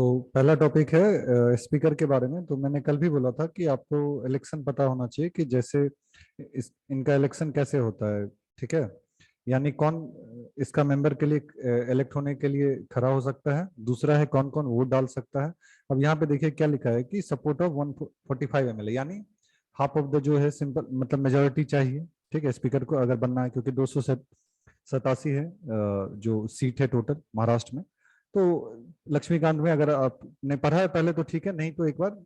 तो पहला टॉपिक है स्पीकर के बारे में। तो मैंने कल भी बोला था कि आपको इलेक्शन पता होना चाहिए कि जैसे इनका इलेक्शन कैसे होता है। ठीक है, यानी कौन इसका मेंबर के लिए इलेक्ट होने के लिए खड़ा हो सकता है। दूसरा है कौन कौन वोट डाल सकता है। अब यहाँ पे देखिए क्या लिखा है कि सपोर्ट ऑफ 145 MLA, यानी हाफ ऑफ द जो है सिंपल मतलब मेजोरिटी चाहिए। ठीक है, स्पीकर को अगर बनना है, क्योंकि 287 है जो सीट है टोटल महाराष्ट्र में। तो लक्ष्मीकांत में अगर आपने पढ़ा है पहले तो ठीक है, नहीं तो एक बार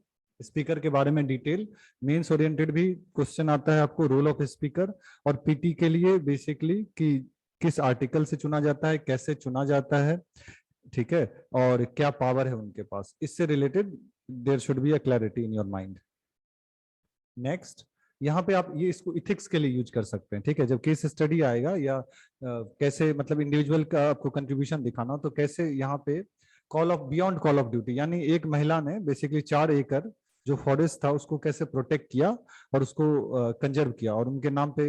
स्पीकर के बारे में डिटेल मेंस ओरिएंटेड भी क्वेश्चन आता है आपको, रोल ऑफ स्पीकर। और पीटी के लिए बेसिकली कि किस आर्टिकल से चुना जाता है, कैसे चुना जाता है, ठीक है, और क्या पावर है उनके पास, इससे related there should be a clarity in your mind. Next, यहाँ पे आप ये इसको इथिक्स के लिए यूज कर सकते हैं। ठीक है, जब केस स्टडी आएगा या कैसे मतलब इंडिविजुअल का आपको कंट्रीब्यूशन दिखाना, तो कैसे यहाँ पे call of beyond call of duty, यानी एक महिला ने बेसिकली 4 एकड़ जो फॉरेस्ट था उसको कैसे प्रोटेक्ट किया और उसको कंजर्व किया, और उनके नाम पे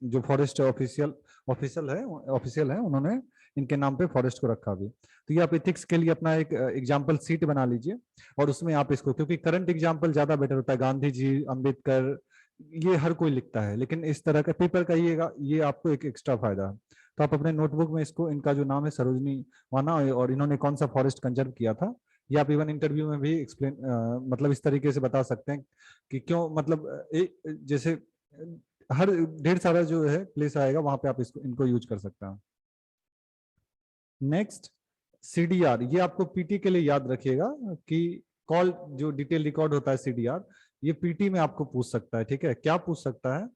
जो फॉरेस्ट ऑफिशियल है उन्होंने इनके नाम पे फॉरेस्ट को रखा भी। तो ये आप इथिक्स के लिए अपना एक एग्जाम्पल सीट बना लीजिए और उसमें आप इसको, क्योंकि करंट एग्जाम्पल ज्यादा बेटर होता है, गांधी जी, अंबेडकर, ये हर कोई लिखता है, लेकिन इस तरह का पेपर का ये आपको एक एक्स्ट्रा फायदा है। तो आप अपने नोटबुक में इसको, इनका जो नाम है सरोजनी वाना, और इन्होंने कौन सा फॉरेस्ट कंजर्व किया था, ये आप इवन इंटरव्यू में भी एक्सप्लेन मतलब इस तरीके से बता सकते हैं कि क्यों, मतलब जैसे हर ढेर सारा जो है प्लेस आएगा वहां पे आप इसको इनको यूज कर सकते हैं। नेक्स्ट, सीडीआर, ये आपको पीटी के लिए याद रखिएगा कि कॉल जो डिटेल रिकॉर्ड होता है सीडीआर, ये पीटी में आपको पूछ सकता है। ठीक है, क्या पूछ सकता है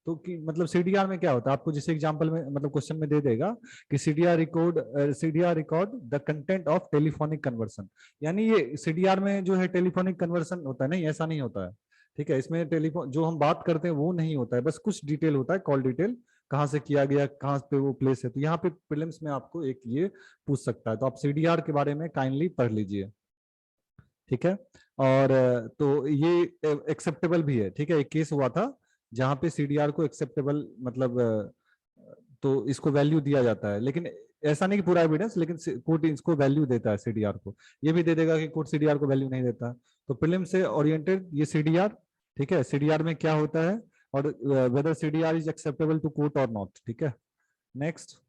तो कि मतलब सीडीआर में क्या होता है, आपको जैसे एग्जांपल में मतलब क्वेश्चन में दे देगा कि CDR record the content of telephonic conversion, यानी ये सीडीआर में जो है टेलीफोनिक कन्वर्सन होता है, नहीं ऐसा नहीं होता है। ठीक है, इसमें टेलीफोन जो हम बात करते हैं वो नहीं होता है, बस कुछ डिटेल होता है, कॉल डिटेल, कहाँ से किया गया, कहाँ पे वो प्लेस है। तो यहाँ पे प्रीलिम्स में आपको एक ये पूछ सकता है, तो आप सीडीआर के बारे में काइंडली पढ़ लीजिए। ठीक है, और तो ये एक्सेप्टेबल भी है। ठीक है, एक केस हुआ था जहां पे सीडीआर को एक्सेप्टेबल मतलब तो इसको वैल्यू दिया जाता है, लेकिन ऐसा नहीं कि पूरा एविडेंस, लेकिन कोर्ट इसको वैल्यू देता है सीडीआर को। ये भी दे देगा कि कोर्ट सीडीआर को वैल्यू नहीं देता। तो प्रीलिम से ओरिएंटेड ये सीडीआर, ठीक है, सीडीआर में क्या होता है और whether CDR is acceptable to court और नॉट। ठीक है, नेक्स्ट,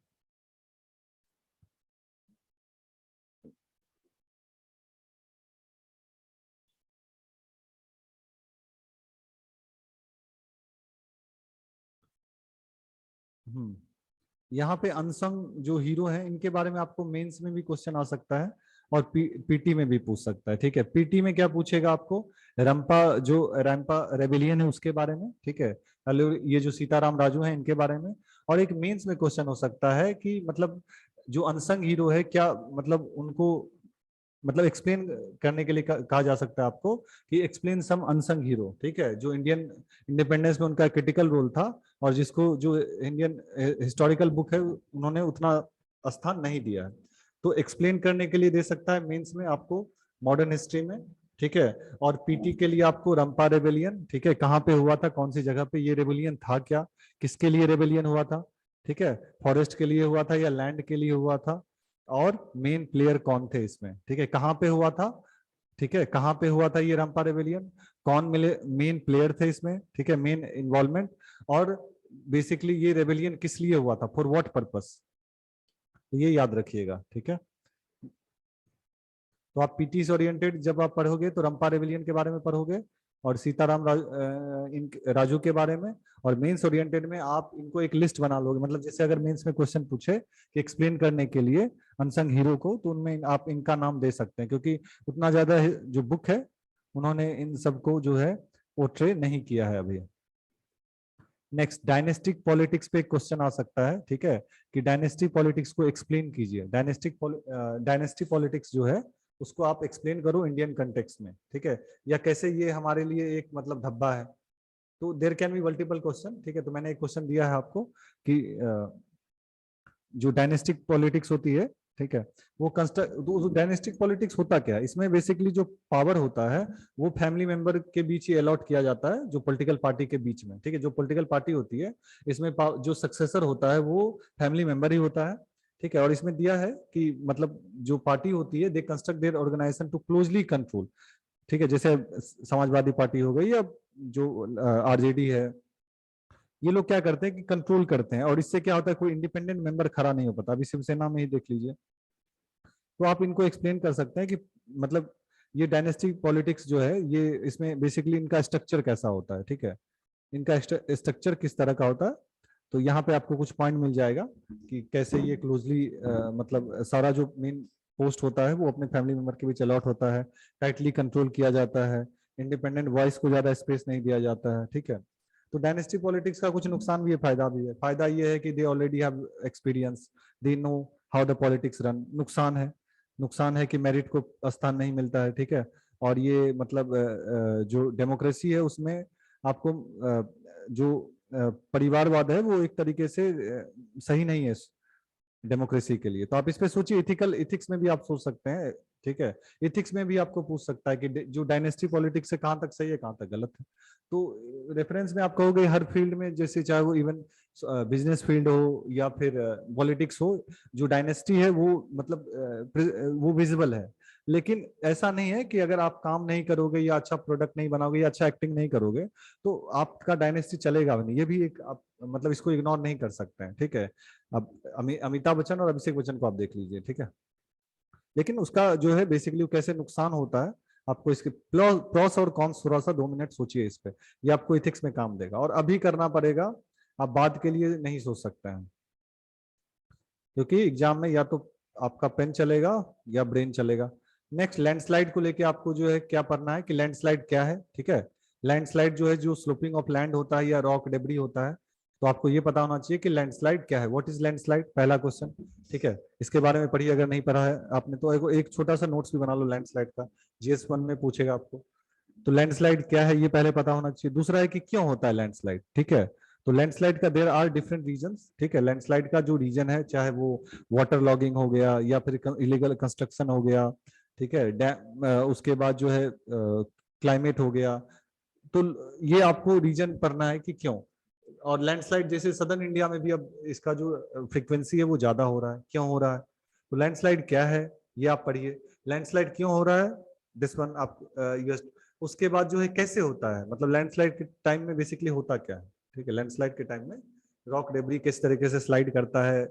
यहाँ पे अनसंग जो हीरो हैं इनके बारे में आपको मेंस में भी क्वेश्चन आ सकता है और पीटी में भी पूछ सकता है। ठीक है, पीटी में क्या पूछेगा आपको, रैंपा रेबिलियन है उसके बारे में। ठीक है, ये जो सीताराम राजू हैं इनके बारे में। और एक मेंस में क्वेश्चन हो सकता है कि मतलब जो अनसंग हीरो है क्या मतलब उनको मतलब एक्सप्लेन करने के लिए कहा जा सकता है आपको कि एक्सप्लेन सम अनसंग हीरो। ठीक है, जो इंडियन इंडिपेंडेंस में उनका क्रिटिकल रोल था और जिसको जो इंडियन हिस्टोरिकल बुक है उन्होंने उतना स्थान नहीं दिया है, तो एक्सप्लेन करने के लिए दे सकता है मेंस में आपको मॉडर्न हिस्ट्री में। ठीक है, और पीटी के लिए आपको रंपा रेबेलियन, ठीक है, कहाँ पे हुआ था, कौन सी जगह पे ये रेबेलियन था, क्या किसके लिए रेबेलियन हुआ था। ठीक है, फॉरेस्ट के लिए हुआ था या लैंड के लिए हुआ था, और मेन प्लेयर कौन थे इसमें। ठीक है, कहाँ पे हुआ था, ठीक है, कहाँ पे हुआ था ये रंपा रेबेलियन, कौन मिले मेन प्लेयर थे इसमें। ठीक है, मेन इन्वॉल्वमेंट, और बेसिकली ये रेबेलियन किस लिए हुआ था, फॉर व्हाट पर्पस, ये याद रखिएगा। ठीक है, तो आप पीटी से ओरिएंटेड जब आप पढ़ोगे तो रंपा रेबेलियन के बारे में पढ़ोगे और राजू के बारे में। और मेंस ओरिएंटेड में आप इनको एक लिस्ट बना लोगे, मतलब जैसे अगर मेंस में क्वेश्चन पूछे कि एक्सप्लेन करने के लिए अनसंग हीरो को, तो उनमें आप इनका नाम दे सकते हैं, क्योंकि उतना ज्यादा जो बुक है उन्होंने इन सबको जो है पोर्ट्रे नहीं किया है अभी। नेक्स्ट, डायनेस्टिक पॉलिटिक्स पे क्वेश्चन आ सकता है। ठीक है, कि डायनेस्टिक पॉलिटिक्स को एक्सप्लेन कीजिए। डायनेस्टी पॉलिटिक्स जो है उसको आप एक्सप्लेन करो इंडियन कंटेक्स्ट में। ठीक है, या कैसे ये हमारे लिए एक मतलब धब्बा है। तो there can be multiple question. ठीक है, तो मैंने एक क्वेश्चन दिया है आपको कि जो डायनेस्टिक पॉलिटिक्स होती है, ठीक है, वो तो डायनेस्टिक पॉलिटिक्स होता क्या है, इसमें बेसिकली जो पावर होता है वो फैमिली मेंबर के बीच ही अलॉट किया जाता है, जो पॉलिटिकल पार्टी के बीच में। ठीक है, जो पॉलिटिकल पार्टी होती है इसमें जो सक्सेसर होता है वो फैमिली मेंबर ही होता है। ठीक है। और इसमें दिया है कि मतलब जो पार्टी होती है, they construct their organization to closely control, ठीक है, जैसे समाजवादी पार्टी हो गई या जो आरजेडी है, ये लोग क्या करते हैं कि कंट्रोल करते हैं, और इससे क्या होता है, कोई इंडिपेंडेंट मेंबर खड़ा नहीं हो पाता। अभी शिवसेना में ही देख लीजिए। तो आप इनको एक्सप्लेन कर सकते हैं कि मतलब ये डायनेस्टी पॉलिटिक्स जो है, ये इसमें बेसिकली इनका स्ट्रक्चर कैसा होता है, ठीक है, इनका स्ट्रक्चर किस तरह का होता है। तो यहाँ पे आपको कुछ पॉइंट मिल जाएगा कि कैसे ये क्लोजली मतलब सारा जो मेन पोस्ट होता है वो अपने फैमिली मेंबर के बीच अलॉट होता है, टाइटली कंट्रोल किया जाता है, इंडिपेंडेंट वॉइस को ज्यादा स्पेस नहीं दिया जाता है, ठीक है। तो डायनेस्टी पॉलिटिक्स का कुछ नुकसान भी है, फायदा भी है। फायदा ये है कि they already have experience, they know how the politics run. नुकसान है कि मेरिट को स्थान नहीं मिलता है, ठीक है। और ये मतलब जो डेमोक्रेसी है उसमें आपको जो परिवारवाद है वो एक तरीके से सही नहीं है डेमोक्रेसी के लिए। तो आप इस पे सोचिए, इथिक्स में भी आप सोच सकते हैं, ठीक है। इथिक्स में भी आपको पूछ सकता है कि जो डायनेस्टी पॉलिटिक्स है कहाँ तक सही है कहाँ तक गलत है। तो रेफरेंस में आप कहोगे हर फील्ड में, जैसे चाहे वो इवन बिजनेस फील्ड हो या फिर पॉलिटिक्स हो, जो डायनेस्टी है वो मतलब वो विजिबल है। लेकिन ऐसा नहीं है कि अगर आप काम नहीं करोगे या अच्छा प्रोडक्ट नहीं बनाओगे या अच्छा एक्टिंग नहीं करोगे तो आपका डायनेस्टी चलेगा भी नहीं। ये भी एक आप मतलब इसको इग्नोर नहीं कर सकते हैं, ठीक है। अब अमिताभ बच्चन और अभिषेक बच्चन को आप देख लीजिए, ठीक है। लेकिन उसका जो है बेसिकली कैसे नुकसान होता है, आपको इसके प्लस और कॉन्स थोड़ा सा 2 मिनट सोचिए इस पे, ये आपको इथिक्स में काम देगा। और अभी करना पड़ेगा, आप बाद के लिए नहीं सोच सकते हैं, क्योंकि एग्जाम में या तो आपका पेन चलेगा या ब्रेन चलेगा। नेक्स्ट, लैंडस्लाइड को लेके आपको जो है क्या पढ़ना है कि लैंडस्लाइड क्या है, ठीक है। लैंडस्लाइड जो है जो स्लोपिंग ऑफ लैंड होता है या रॉक डेब्री होता है, तो आपको ये पता होना चाहिए कि लैंडस्लाइड क्या है, व्हाट इज लैंडस्लाइड, पहला क्वेश्चन, ठीक है। इसके बारे में पढ़िए, अगर नहीं पढ़ा है आपने तो एक छोटा सा नोट्स भी बना लो लैंडस्लाइड का, जीएस 1 में पूछेगा आपको। तो लैंडस्लाइड क्या है ये पहले पता होना चाहिए। दूसरा है कि क्यों होता है लैंडस्लाइड, ठीक है। तो लैंडस्लाइड का देयर आर डिफरेंट रीजंस, ठीक है। लैंडस्लाइड का जो रीजन है, चाहे वो वाटर लॉगिंग हो गया या फिर इलीगल कंस्ट्रक्शन हो गया, ठीक है, उसके बाद जो है क्लाइमेट हो गया, तो ये आपको रीजन पढ़ना है कि क्यों। और लैंडस्लाइड जैसे सदर्न इंडिया में भी अब इसका जो फ्रीक्वेंसी है वो ज्यादा हो रहा है, क्यों हो रहा है, तो लैंडस्लाइड क्या है ये आप पढ़िए। लैंडस्लाइड क्यों हो रहा है, दिस वन आप उसके बाद जो है कैसे होता है, मतलब लैंडस्लाइड के टाइम में बेसिकली होता क्या है, ठीक है। लैंडस्लाइड के टाइम में रॉक डेब्री किस तरीके से स्लाइड करता है,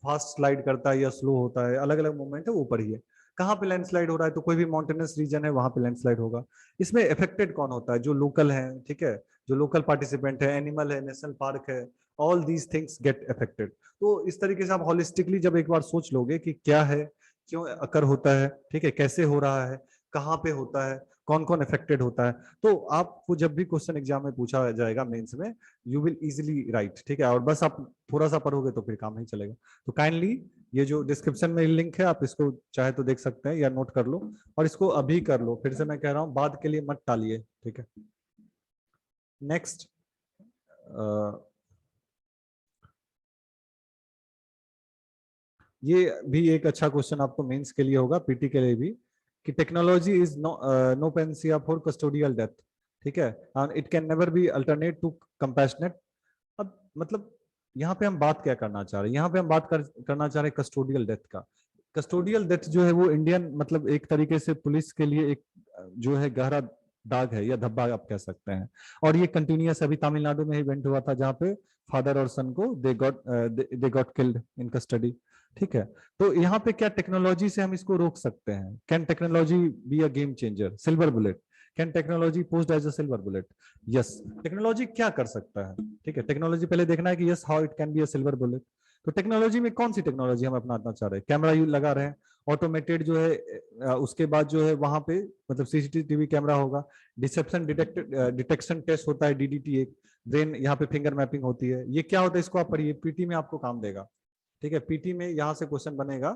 फास्ट स्लाइड करता है या स्लो होता है, अलग अलग मूवमेंट है वो पढ़िए। कहाँ पे लैंडस्लाइड हो रहा है, तो कोई भी माउंटेनस रीजन है वहां पे लैंडस्लाइड होगा। इसमें इफेक्टेड कौन होता है, जो लोकल है, ठीक है, जो लोकल पार्टिसिपेंट है, एनिमल है, नेशनल पार्क है, all these things get affected. तो इस तरीके से आप होलिस्टिकली जब एक बार सोच लोगे कि क्या है, क्यों अकर होता है, ठीक है, कैसे हो रहा है, कहाँ पे होता है, कौन कौन अफेक्टेड होता है, तो आपको जब भी क्वेश्चन एग्जाम में पूछा जाएगा मेंस में, यू विल इजीली राइट, ठीक है। और बस आप थोड़ा सा पढ़ोगे तो फिर काम नहीं चलेगा। तो काइंडली ये जो डिस्क्रिप्शन में लिंक है आप इसको चाहे तो देख सकते हैं या नोट कर लो, और इसको अभी कर लो, फिर से मैं कह रहा हूँ बाद के लिए मत टालिए, ठीक है। नेक्स्ट, ये भी एक अच्छा क्वेश्चन आपको मेंस के लिए होगा, पीटी के लिए भी, कि technology is no panacea for custodial death, ठीक है, and it can never be alternate to compassionate. अब मतलब यहाँ पे हम बात क्या करना चाह रहे हैं, यहाँ पे हम करना चाह रहे हैं कस्टोडियल डेथ का। कस्टोडियल डेथ जो है वो इंडियन मतलब एक तरीके से पुलिस के लिए एक जो है गहरा दाग है या धब्बा आप कह सकते हैं। और ये कंटिन्यूअस अभी तमिलनाडु में इवेंट हुआ था जहाँ पे फादर और सन को they got killed in custody, ठीक है। तो यहाँ पे क्या टेक्नोलॉजी से हम इसको रोक सकते हैं, can technology be a game changer, silver bullet, can technology post as a silver bullet, yes. Technology क्या कर सकता है, ठीक है, टेक्नोलॉजी पहले देखना है कि yes how it can be a silver bullet. तो टेक्नोलॉजी में कौन सी टेक्नोलॉजी हम अपनाना चाह रहे हैं, कैमरा लगा रहे हैं, ऑटोमेटेड जो है उसके बाद जो है वहां पे मतलब सीसीटीवी कैमरा होगा, डिटेक्शन टेस्ट होता है, डीडीटी एक, ब्रेन यहाँ पे फिंगर मैपिंग होती है, ये क्या होता है इसको आप पढ़िए, पीटी में आपको काम देगा, ठीक है। पीटी में यहाँ से क्वेश्चन बनेगा,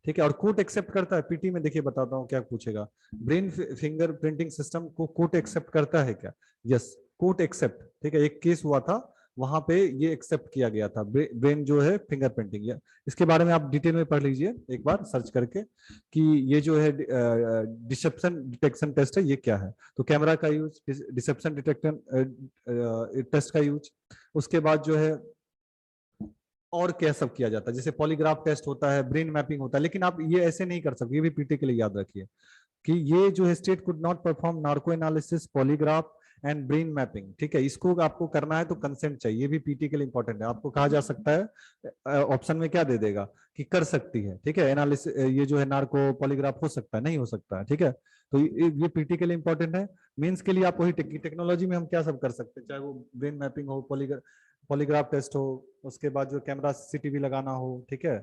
ठीक है। और कोर्ट एक्सेप्ट करता है पीटी में, देखिए बताता हूँ क्या पूछेगा, ब्रेन फिंगर प्रिंटिंग सिस्टम को कोर्ट एक्सेप्ट करता है क्या, यस, कोर्ट एक्सेप्ट, ठीक है। एक केस हुआ था वहां पे ये एक्सेप्ट किया गया था, ब्रेन जो है फिंगर प्रिंटिंग, या इसके बारे में आप डिटेल में पढ़ लीजिए एक बार सर्च करके कि ये जो है डिसेप्शन डिटेक्शन टेस्ट है ये क्या है। तो कैमरा का यूज, डिसेप्शन डिटेक्शन टेस्ट का यूज, उसके बाद जो है और क्या सब किया जाता है, जैसे पॉलीग्राफ टेस्ट होता है, ब्रेन मैपिंग होता है, लेकिन आप ये ऐसे नहीं कर सकते, ये भी पीटी के लिए याद रखिए कि ये जो है state could not perform narco analysis, polygraph and brain mapping, ठीक है, इसको आपको करना है तो कंसेंट चाहिए, ये भी पीटी के लिए इंपॉर्टेंट है। आपको कहा जा सकता है ऑप्शन में क्या दे देगा कि कर सकती है, ठीक है, एनालिसिस ये जो है नार्को पॉलीग्राफ हो सकता है, नहीं हो सकता है, ठीक है, तो ये पीटी के लिए इंपॉर्टेंट है। मेंस के लिए आप वही टेक्नोलॉजी में हम क्या सब कर सकते हैं, चाहे वो ब्रेन मैपिंग हो, पॉलीग्राफ टेस्ट हो, उसके बाद जो कैमरा सीसीटीवी लगाना हो, ठीक है,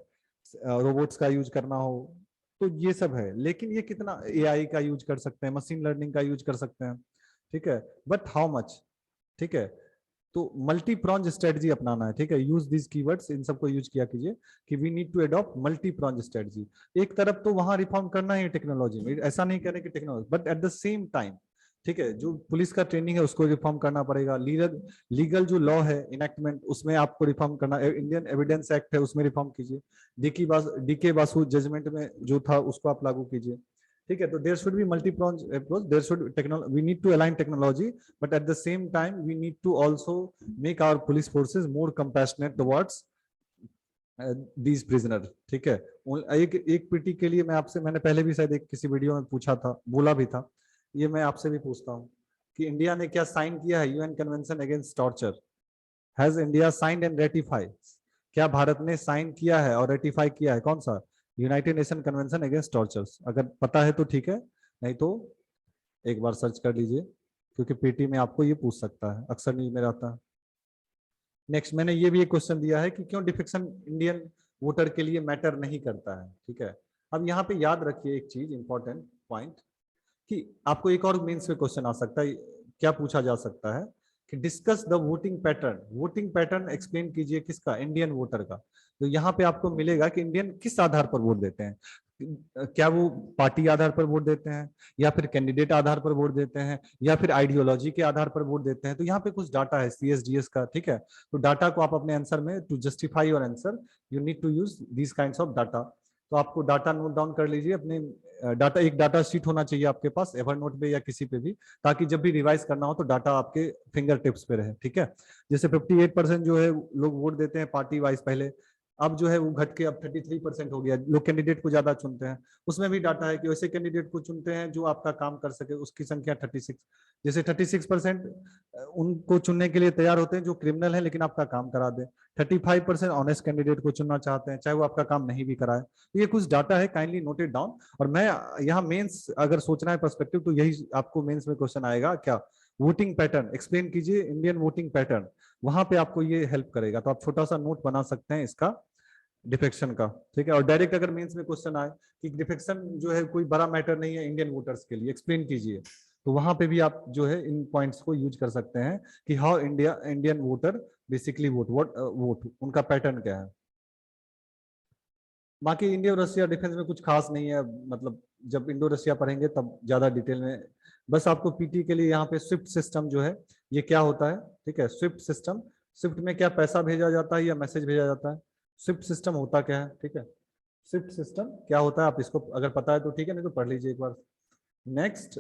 रोबोट्स का यूज करना हो, तो ये सब है। लेकिन ये कितना एआई का यूज कर सकते हैं, मशीन लर्निंग का यूज कर सकते हैं, ठीक है, बट हाउ मच, ठीक है, तो मल्टी प्रॉन्ज स्ट्रेटजी अपनाना है, ठीक है, यूज दिस कीवर्ड्स, इन सबको यूज किया कीजिए कि we need to adopt multi prongs strategy. एक तरफ तो वहां रिफॉर्म करना है टेक्नोलॉजी में, ऐसा नहीं करें कि technology, but at the same time, ठीक है, जो पुलिस का ट्रेनिंग है उसको रिफॉर्म करना पड़ेगा, लीगल जो लॉ है इनेक्टमेंट उसमें आपको रिफॉर्म करना, इंडियन एविडेंस एक्ट है उसमें रिफॉर्म कीजिए, डीके बासु जजमेंट में जो था उसको आप लागू कीजिए, ठीक है, तो there should be multi prongs approach, there should technology, we need to align technology, but at the same time we need to also make our police forces more compassionate towards these prisoner, ठीक है। एक PT के लिए मैं आपसे, मैंने पहले भी शायद एक किसी वीडियो में पूछा था, बोला भी था, ये मैं आपसे भी पूछता हूँ कि इंडिया ने क्या साइन किया है UN convention against torture, has India signed and ratify, क्या भारत ने साइन किया है और रेटिफाई किया है, कौन सा, United nation convention against tortures? अगर पता है तो ठीक है, नहीं तो एक बार सर्च कर लीजिए, क्योंकि पीटी में आपको ये पूछ सकता है, अक्सर न्यूज में रहता है। नेक्स्ट, मैंने ये भी एक क्वेश्चन दिया है कि क्यों डिफेक्शन इंडियन वोटर के लिए मैटर नहीं करता है, ठीक है। अब यहाँ पे याद रखिए एक चीज, इंपॉर्टेंट पॉइंट, कि आपको एक और मेंस में क्वेश्चन आ सकता है, क्या पूछा जा सकता है कि discuss the voting pattern, voting pattern explain कीजिए किसका, इंडियन वोटर का। तो यहाँ पे आपको मिलेगा कि इंडियन किस आधार पर वोट देते हैं, क्या वो पार्टी आधार पर वोट देते हैं, या फिर कैंडिडेट आधार पर वोट देते हैं, या फिर आइडियोलॉजी के आधार पर वोट देते हैं। तो यहाँ पे कुछ डाटा है सीएसडीएस का, ठीक है, तो डाटा को आप अपने आंसर में, to justify your answer you need to use these kinds of data. तो आपको डाटा नोट डाउन कर लीजिए अपने, डाटा एक डाटा शीट होना चाहिए आपके पास एवर नोट पे या किसी पे भी, ताकि जब भी रिवाइज करना हो तो डाटा आपके फिंगर टिप्स पे रहे, ठीक है। जैसे 58% जो है लोग वोट देते हैं पार्टी वाइज पहले, अब जो है वो घट के अब 33% हो गया, लोग कैंडिडेट को ज्यादा चुनते हैं। उसमें भी डाटा है कि वैसे कैंडिडेट को चुनते हैं जो आपका काम कर सके, उसकी संख्या 36, जैसे 36% उनको चुनने के लिए तैयार होते हैं जो क्रिमिनल है लेकिन आपका काम करा दे, 35% ऑनेस्ट कैंडिडेट को चुनना चाहते हैं चाहे वो आपका काम नहीं भी कराए। तो ये कुछ डाटा है, काइंडली नोटेड डाउन। और मैं यहाँ मेंस अगर सोचना है पर्सपेक्टिव, तो यही आपको मेंस में क्वेश्चन आएगा, क्या वोटिंग पैटर्न एक्सप्लेन कीजिए, इंडियन वोटिंग पैटर्न, वहां पे आपको ये हेल्प करेगा। तो आप छोटा सा नोट बना सकते हैं इसका, डिफेक्शन का, ठीक है। और डायरेक्ट अगर मेंस में क्वेश्चन आए कि डिफेक्शन जो है कोई बड़ा मैटर नहीं है इंडियन वोटर्स के लिए, एक्सप्लेन कीजिए, तो वहां पे भी आप जो है इन पॉइंट्स को यूज कर सकते हैं कि how Indian voter basically vote उनका पैटर्न क्या है। बाकी इंडिया और रशिया डिफेंस में कुछ खास नहीं है, मतलब जब इंडो रशिया पढ़ेंगे तब ज्यादा डिटेल में। बस आपको पीटी के लिए यहाँ पे स्विफ्ट सिस्टम जो है ये क्या होता है, ठीक है, स्विफ्ट सिस्टम, स्विफ्ट में क्या पैसा भेजा जाता है या मैसेज भेजा जाता है, स्विफ्ट सिस्टम होता क्या है, ठीक है, स्विफ्ट सिस्टम क्या होता है, आप इसको अगर पता है तो ठीक है, नहीं तो पढ़ लीजिए एक बार। नेक्स्ट,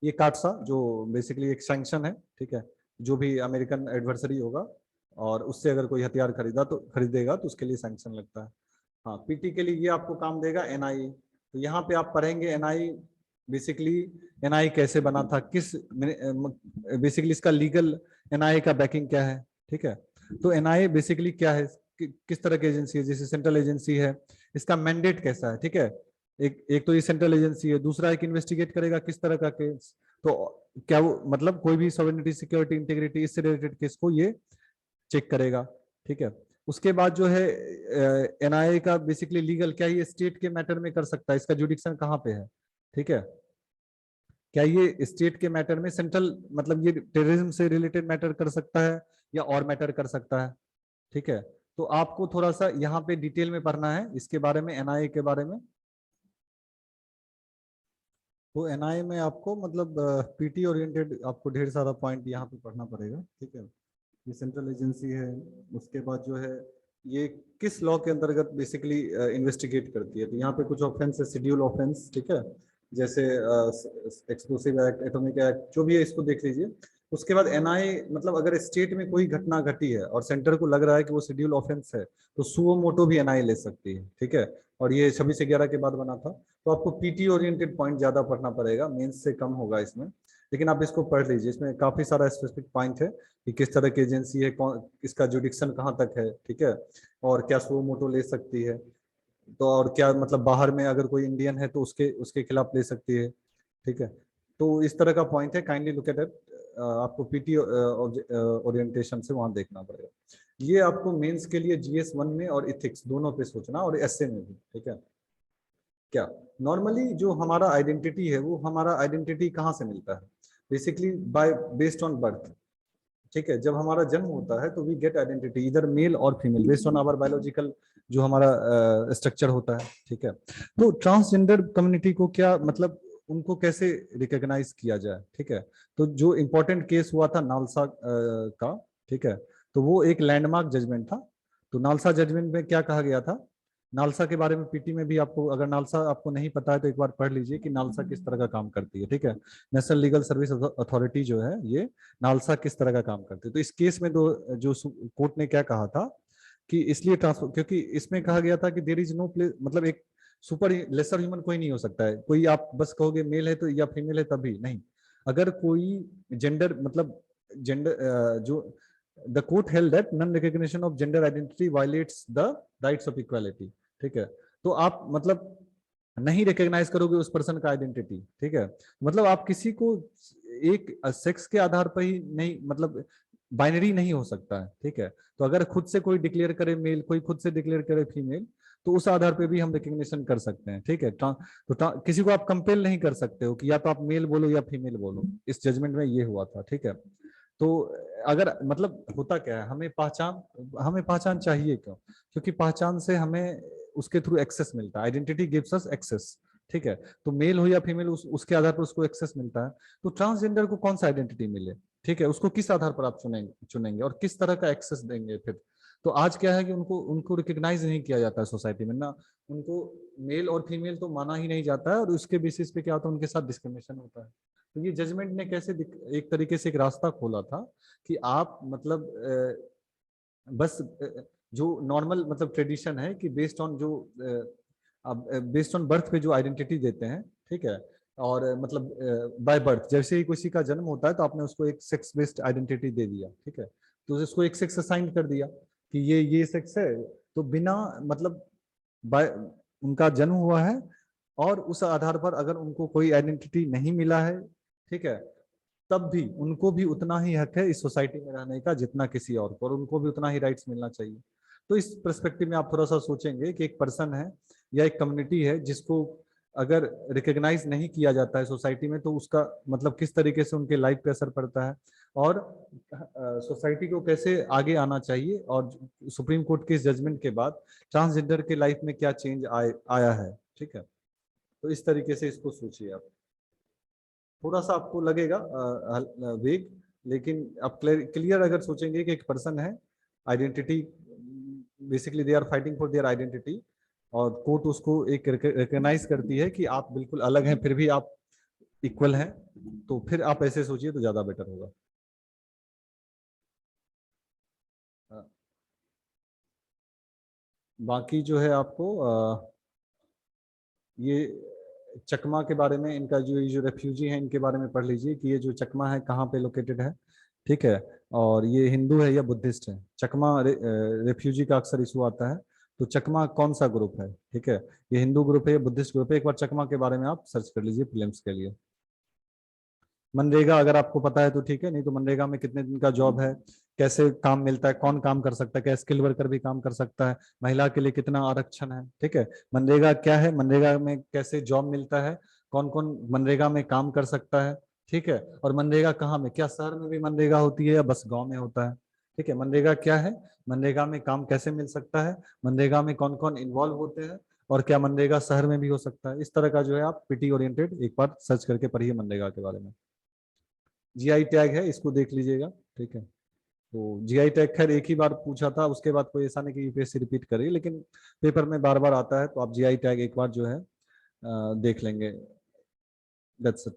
ये काटसा जो बेसिकली एक सैंक्शन है, ठीक है, जो भी अमेरिकन एडवर्सरी होगा और उससे अगर कोई हथियार खरीदेगा तो उसके लिए सैंक्शन लगता है। हाँ, पीटी के लिए ये आपको काम देगा एनआई, तो यहाँ पे आप पढ़ेंगे एनआई, बेसिकली एनआई कैसे बना था, किस बेसिकली इसका लीगल एनआई का बैकिंग क्या है, ठीक है। तो एनआई बेसिकली क्या है, किस तरह की एजेंसी है, जैसे सेंट्रल एजेंसी है, इसका मैंडेट कैसा है, ठीक है, एक तो ये सेंट्रल एजेंसी है, दूसरा एक इन्वेस्टिगेट करेगा किस तरह का केस, तो क्या वो मतलब कोई भी सॉवरेनिटी सिक्योरिटी इंटीग्रिटी इससे रिलेटेड केस को ये चेक करेगा, ठीक है। उसके बाद जो है एनआईए का बेसिकली लीगल, क्या ये स्टेट के मैटर में कर सकता है, इसका जुडिक्शन कहाँ पे है, ठीक है, क्या ये स्टेट के मैटर में, सेंट्रल मतलब ये टेररिज्म से रिलेटेड मैटर कर सकता है या और मैटर कर सकता है, ठीक है। तो आपको थोड़ा सा यहाँ पे डिटेल में पढ़ना है इसके बारे में, एनआईए के बारे में। तो एनआईए में आपको मतलब पीटी ओरिएंटेड आपको ढेर सारा पॉइंट यहाँ पे पढ़ना पड़ेगा, ठीक है। ये सेंट्रल एजेंसी है, उसके बाद जो है ये किस लॉ के अंतर्गत बेसिकली इन्वेस्टिगेट करती है, तो यहाँ पे कुछ ऑफेंस है, शेड्यूल ऑफेंस, ठीक है, जैसे एक्सप्लोसिव एक्ट, एटॉमिक एक्ट, जो भी है इसको देख लीजिए। उसके बाद एनआई, मतलब अगर स्टेट में कोई घटना घटी है और सेंटर को लग रहा है कि वो शेड्यूल ऑफेंस है, तो सुओ मोटो भी एनआई ले सकती है, ठीक है। और ये 26/11 के बाद बना था। तो आपको पीटी ओरिएंटेड पॉइंट ज्यादा पढ़ना पड़ेगा, मेंस से कम होगा इसमें, लेकिन आप इसको पढ़ लीजिए। इसमें काफी सारा स्पेसिफिक पॉइंट है कि किस तरह की एजेंसी है, कौन, इसका जुडिक्शन कहाँ तक है, ठीक है, और क्या सुओ मोटो ले सकती है, तो और क्या मतलब बाहर में अगर कोई इंडियन है तो उसके उसके खिलाफ ले सकती है, ठीक है। तो इस तरह का पॉइंट है, काइंडली लुक एट इट। आपको पीटी ओरिएंटेशन से वहां देखना पड़ेगा। ये आपको मेंस के लिए जीएस 1 में और इथिक्स दोनों पे सोचना, और एसए में भी, ठीक है। क्या नॉर्मली जो हमारा आइडेंटिटी है, वो हमारा आइडेंटिटी कहाँ से मिलता है? Basically by based on birth, ठीक है। जब हमारा जन्म होता है तो वी गेट आइडेंटिटी इधर मेल और female based on our biological जो हमारा स्ट्रक्चर होता है, ठीक है। तो ट्रांसजेंडर कम्युनिटी को क्या मतलब, उनको कैसे रिकॉग्नाइज किया जाए, ठीक है। तो जो इम्पोर्टेंट केस हुआ था नालसा का, ठीक है, तो वो एक लैंडमार्क जजमेंट था। तो नालसा जजमेंट में क्या कहा गया था, नालसा के बारे में पीटी में भी आपको, अगर नालसा आपको नहीं पता है तो एक बार पढ़ लीजिए कि नालसा किस तरह का काम करती है, ठीक है। नेशनल लीगल सर्विस अथॉरिटी जो है, ये नालसा किस तरह का काम करती है। तो इस केस में दो जो कोर्ट ने क्या कहा था कि इसलिए ट्रांसफर, क्योंकि इसमें कहा गया था कि देयर इज नो प्लेस, मतलब एक सुपर लेसर ह्यूमन कोई नहीं हो सकता है। कोई आप बस कहोगे मेल है तो या फीमेल है तभी नहीं, अगर कोई जेंडर मतलब जेंडर जो the court held that non recognition of gender identity violets the rights of equality, ठीक है। तो आप मतलब नहीं रिकॉग्नाइज करोगे उस पर्सन का आइडेंटिटी, ठीक है। मतलब आप किसी को एक सेक्स के आधार पर ही नहीं, मतलब बाइनरी नहीं हो सकता है, ठीक है। तो अगर खुद से कोई डिक्लेयर करे मेल, कोई खुद से डिक्लेयर करे फीमेल, तो उस आधार पे भी हम रिकॉग्निशन कर सकते हैं, ठीक है। किसी को आप कंपेल नहीं कर सकते हो कि या तो आप मेल बोलो या फीमेल बोलो। इस जजमेंट में ये हुआ था, ठीक है। तो अगर मतलब होता क्या है, हमें पहचान चाहिए क्यों? क्योंकि पहचान से हमें उसके थ्रू एक्सेस मिलता है, आइडेंटिटी गिव्स अस एक्सेस, ठीक है। तो मेल हो या फीमेल, उसके आधार पर उसको एक्सेस मिलता है। तो ट्रांसजेंडर को कौन सा आइडेंटिटी मिले, ठीक है, उसको किस आधार पर आप चुनेंगे और किस तरह का एक्सेस देंगे फिर? तो आज क्या है कि उनको उनको रिकॉग्नाइज नहीं किया जाता है सोसाइटी में ना, उनको मेल और फीमेल तो माना ही नहीं जाता है, और उसके बेसिस पे क्या होता है, उनके साथ डिस्क्रिमिनेशन होता है। तो ये जजमेंट ने कैसे एक तरीके से एक रास्ता खोला था कि आप मतलब बस जो नॉर्मल मतलब ट्रेडिशन है कि बेस्ड ऑन जो बेस्ड ऑन बर्थ पे जो आइडेंटिटी देते हैं, ठीक है। और मतलब बाय बर्थ जैसे ही किसी का जन्म होता है तो आपने उसको एक सेक्स बेस्ड आइडेंटिटी दे दिया, ठीक है। तो उसको एक सेक्स असाइन कर दिया कि ये सेक्स है। तो बिना मतलब बाय उनका जन्म हुआ है, और उस आधार पर अगर उनको कोई आइडेंटिटी नहीं मिला है, ठीक है, तब भी उनको भी उतना ही हक है इस सोसाइटी में रहने का जितना किसी और को, और उनको भी उतना ही राइट्स मिलना चाहिए। तो इस पर्सपेक्टिव में आप थोड़ा सा सोचेंगे कि एक पर्सन है या एक कम्युनिटी है जिसको अगर रिकॉग्नाइज नहीं किया जाता है सोसाइटी में, तो उसका मतलब किस तरीके से उनके लाइफ पे असर पड़ता है, और सोसाइटी को कैसे आगे आना चाहिए, और सुप्रीम कोर्ट के इस जजमेंट के बाद ट्रांसजेंडर के लाइफ में क्या चेंज आया है, ठीक है। तो इस तरीके से इसको सोचिए आप। थोड़ा सा आपको लगेगा वेग, लेकिन आप क्लियर अगर सोचेंगे कि एक पर्सन है, identity, basically they are fighting for their identity, और कोर्ट उसको एक रिकॉग्नाइज करती है कि आप बिल्कुल अलग हैं फिर भी आप इक्वल हैं, तो फिर आप ऐसे सोचिए तो ज्यादा बेटर होगा। हाँ, बाकी जो है आपको ये चकमा के बारे में, इनका जो ये जो रेफ्यूजी है इनके बारे में पढ़ लीजिए कि ये जो चकमा है कहाँ पे लोकेटेड है, ठीक है। और ये हिंदू है या बुद्धिस्ट है? चकमा रेफ्यूजी का अक्सर इशू आता है। तो चकमा कौन सा ग्रुप है, ठीक है, ये हिंदू ग्रुप है या बुद्धिस्ट ग्रुप है? एक बार चकमा के बारे में आप सर्च कर लीजिए प्रीलिम्स के लिए। मनरेगा अगर आपको पता है तो ठीक है, नहीं तो मनरेगा में कितने दिन का जॉब है, कैसे काम मिलता है, कौन काम कर सकता है, क्या स्किल वर्कर भी काम कर सकता है, महिला के लिए कितना आरक्षण है, ठीक है। मनरेगा क्या है, मनरेगा में कैसे जॉब मिलता है, कौन कौन मनरेगा में काम कर सकता है, ठीक है। और मनरेगा कहाँ में, क्या शहर में भी मनरेगा होती है या बस गाँव में होता है, ठीक है। मनरेगा क्या है, मनरेगा में काम कैसे मिल सकता है, मनरेगा में कौन कौन इन्वॉल्व होते हैं, और क्या मनरेगा शहर में भी हो सकता है? इस तरह का जो है आप पीटी ओरिएंटेड एक बार सर्च करके पढ़िए मनरेगा के बारे में। जीआई टैग है, इसको देख लीजिएगा, ठीक है। तो जीआई टैग खैर एक ही बार पूछा था, उसके बाद कोई ऐसा नहीं कि यूपीएससी रिपीट करे, लेकिन पेपर में बार बार आता है, तो आप जीआई टैग एक बार जो है देख लेंगे। That's it.